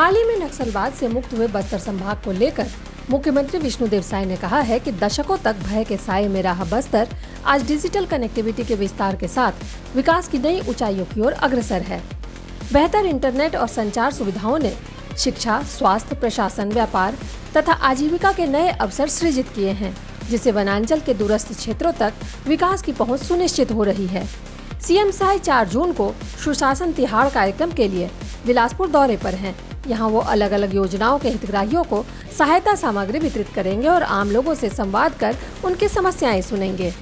हाल ही में नक्सलवाद से मुक्त हुए बस्तर संभाग को लेकर मुख्यमंत्री विष्णुदेव साय ने कहा है कि दशकों तक भय के साये में रहा बस्तर आज डिजिटल कनेक्टिविटी के विस्तार के साथ विकास की नई ऊंचाइयों की ओर अग्रसर है। बेहतर इंटरनेट और संचार सुविधाओं ने शिक्षा, स्वास्थ्य, प्रशासन, व्यापार तथा आजीविका के नए अवसर सृजित किए हैं, जिससे वनांचल के दूरस्थ क्षेत्रों तक विकास की पहुंच सुनिश्चित हो रही है। सीएम साय 4 जून को सुशासन तिहाड़ कार्यक्रम के लिए बिलासपुर दौरे पर हैं। यहाँ वो अलग अलग योजनाओं के हितग्राहियों को सहायता सामग्री वितरित करेंगे और आम लोगों से संवाद कर उनकी समस्याएं सुनेंगे।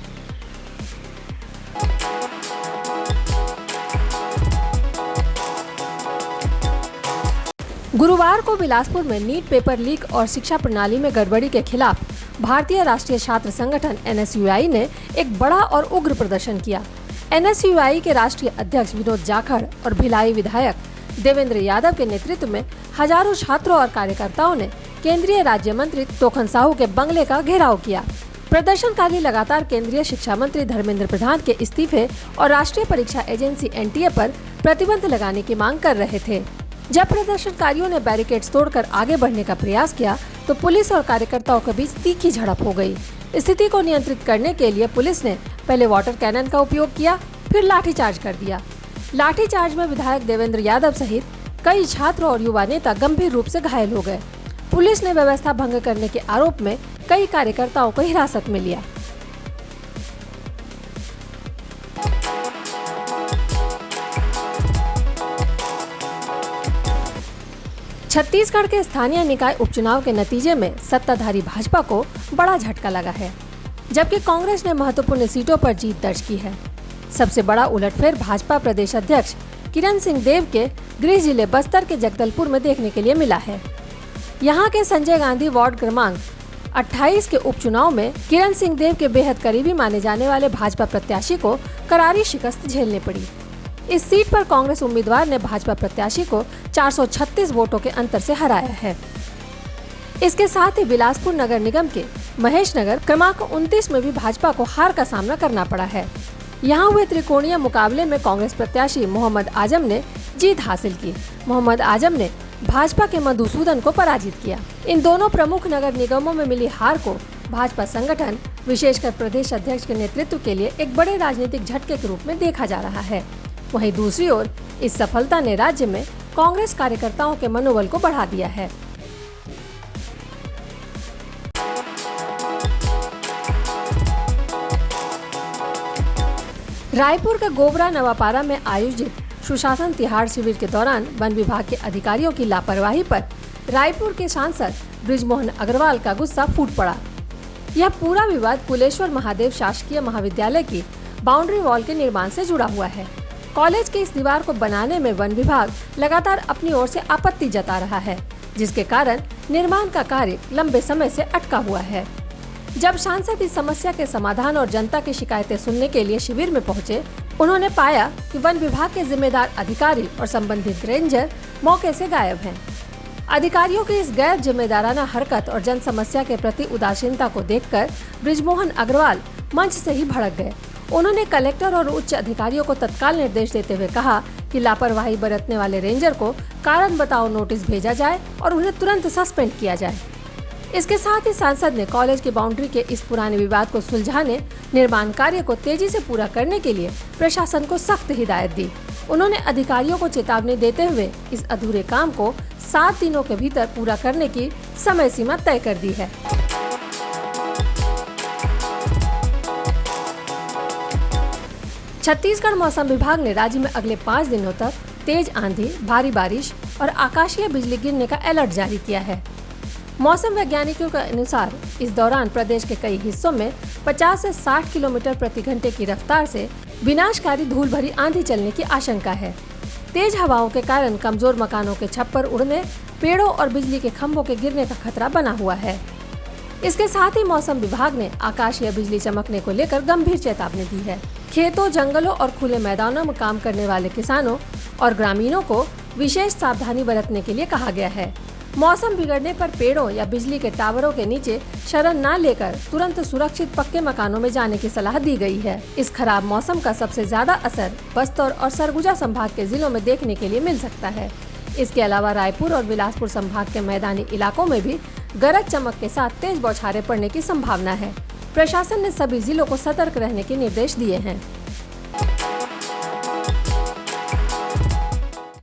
गुरुवार को बिलासपुर में नीट पेपर लीक और शिक्षा प्रणाली में गड़बड़ी के खिलाफ भारतीय राष्ट्रीय छात्र संगठन NSUI ने एक बड़ा और उग्र प्रदर्शन किया। NSUI के राष्ट्रीय अध्यक्ष विनोद जाखड़ और भिलाई विधायक देवेंद्र यादव के नेतृत्व में हजारों छात्रों और कार्यकर्ताओं ने केंद्रीय राज्य मंत्री तोखन साहू के बंगले का घेराव किया। प्रदर्शनकारी लगातार केंद्रीय शिक्षा मंत्री धर्मेंद्र प्रधान के इस्तीफे और राष्ट्रीय परीक्षा एजेंसी NTA पर प्रतिबंध लगाने की मांग कर रहे थे। जब प्रदर्शनकारियों ने बैरिकेड्स तोड़कर आगे बढ़ने का प्रयास किया तो पुलिस और कार्यकर्ताओं के बीच तीखी झड़प हो गई। स्थिति को नियंत्रित करने के लिए पुलिस ने पहले वाटर कैनन का उपयोग किया, फिर लाठीचार्ज कर दिया। लाठीचार्ज में विधायक देवेंद्र यादव सहित कई छात्र और युवा नेता गंभीर रूप से घायल हो गए। पुलिस ने व्यवस्था भंग करने के आरोप में कई कार्यकर्ताओं को हिरासत में लिया। छत्तीसगढ़ के स्थानीय निकाय उपचुनाव के नतीजे में सत्ताधारी भाजपा को बड़ा झटका लगा है, जबकि कांग्रेस ने महत्वपूर्ण सीटों पर जीत दर्ज की है। सबसे बड़ा उलटफेर भाजपा प्रदेश अध्यक्ष किरण सिंह देव के गृह जिले बस्तर के जगदलपुर में देखने के लिए मिला है। यहां के संजय गांधी वार्ड क्रमांक 28 के उपचुनाव में किरण सिंह देव के बेहद करीबी माने जाने वाले भाजपा प्रत्याशी को करारी शिकस्त झेलनी पड़ी। इस सीट पर कांग्रेस उम्मीदवार ने भाजपा प्रत्याशी को 436 वोटों के अंतर से हराया है। इसके साथ ही बिलासपुर नगर निगम के महेश नगर क्रमांक 29 में भी भाजपा को हार का सामना करना पड़ा है। यहाँ हुए त्रिकोणीय मुकाबले में कांग्रेस प्रत्याशी मोहम्मद आजम ने जीत हासिल की। मोहम्मद आजम ने भाजपा के मधुसूदन को पराजित किया। इन दोनों प्रमुख नगर निगमों में मिली हार को भाजपा संगठन, विशेषकर प्रदेश अध्यक्ष के नेतृत्व के लिए एक बड़े राजनीतिक झटके के रूप में देखा जा रहा है। वहीं दूसरी ओर इस सफलता ने राज्य में कांग्रेस कार्यकर्ताओं के मनोबल को बढ़ा दिया है। रायपुर के गोबरा नवापारा में आयोजित सुशासन तिहाड़ शिविर के दौरान वन विभाग के अधिकारियों की लापरवाही पर रायपुर के सांसद बृजमोहन अग्रवाल का गुस्सा फूट पड़ा। यह पूरा विवाद कुलेश्वर महादेव शासकीय महाविद्यालय की बाउंड्री वॉल के निर्माण से जुड़ा हुआ है। कॉलेज के इस दीवार को बनाने में वन विभाग लगातार अपनी ओर से आपत्ति जता रहा है, जिसके कारण निर्माण का कार्य लंबे समय से अटका हुआ है। जब सांसद इस समस्या के समाधान और जनता की शिकायतें सुनने के लिए शिविर में पहुंचे, उन्होंने पाया कि वन विभाग के जिम्मेदार अधिकारी और संबंधित रेंजर मौके से गायब हैं। अधिकारियों की इस गैर जिम्मेदाराना हरकत और जन समस्या के प्रति उदासीनता को देखकर बृजमोहन अग्रवाल मंच से ही भड़क गए। उन्होंने कलेक्टर और उच्च अधिकारियों को तत्काल निर्देश देते हुए कहा कि लापरवाही बरतने वाले रेंजर को कारण बताओ नोटिस भेजा जाए और उन्हें तुरंत सस्पेंड किया जाए। इसके साथ ही सांसद ने कॉलेज की बाउंड्री के इस पुराने विवाद को सुलझाने, निर्माण कार्य को तेजी से पूरा करने के लिए प्रशासन को सख्त हिदायत दी। उन्होंने अधिकारियों को चेतावनी देते हुए इस अधूरे काम को 7 दिनों के भीतर पूरा करने की समय सीमा तय कर दी है। छत्तीसगढ़ मौसम विभाग ने राज्य में अगले 5 दिनों तक तेज आंधी, भारी बारिश और आकाशीय बिजली गिरने का अलर्ट जारी किया है। मौसम वैज्ञानिकों के अनुसार इस दौरान प्रदेश के कई हिस्सों में 50 से 60 किलोमीटर प्रति घंटे की रफ्तार से विनाशकारी धूल भरी आंधी चलने की आशंका है। तेज हवाओं के कारण कमजोर मकानों के छप्पर उड़ने, पेड़ों और बिजली के खंभों के गिरने का खतरा बना हुआ है। इसके साथ ही मौसम विभाग ने आकाशीय बिजली चमकने को लेकर गंभीर चेतावनी दी है। खेतों, जंगलों और खुले मैदानों में काम करने वाले किसानों और ग्रामीणों को विशेष सावधानी बरतने के लिए कहा गया है। मौसम बिगड़ने पर पेड़ों या बिजली के टावरों के नीचे शरण न लेकर तुरंत सुरक्षित पक्के मकानों में जाने की सलाह दी गई है। इस खराब मौसम का सबसे ज्यादा असर बस्तर और सरगुजा संभाग के जिलों में देखने के लिए मिल सकता है। इसके अलावा रायपुर और बिलासपुर संभाग के मैदानी इलाकों में भी गरज चमक के साथ तेज बौछारें पड़ने की संभावना है। प्रशासन ने सभी जिलों को सतर्क रहने के निर्देश दिए हैं।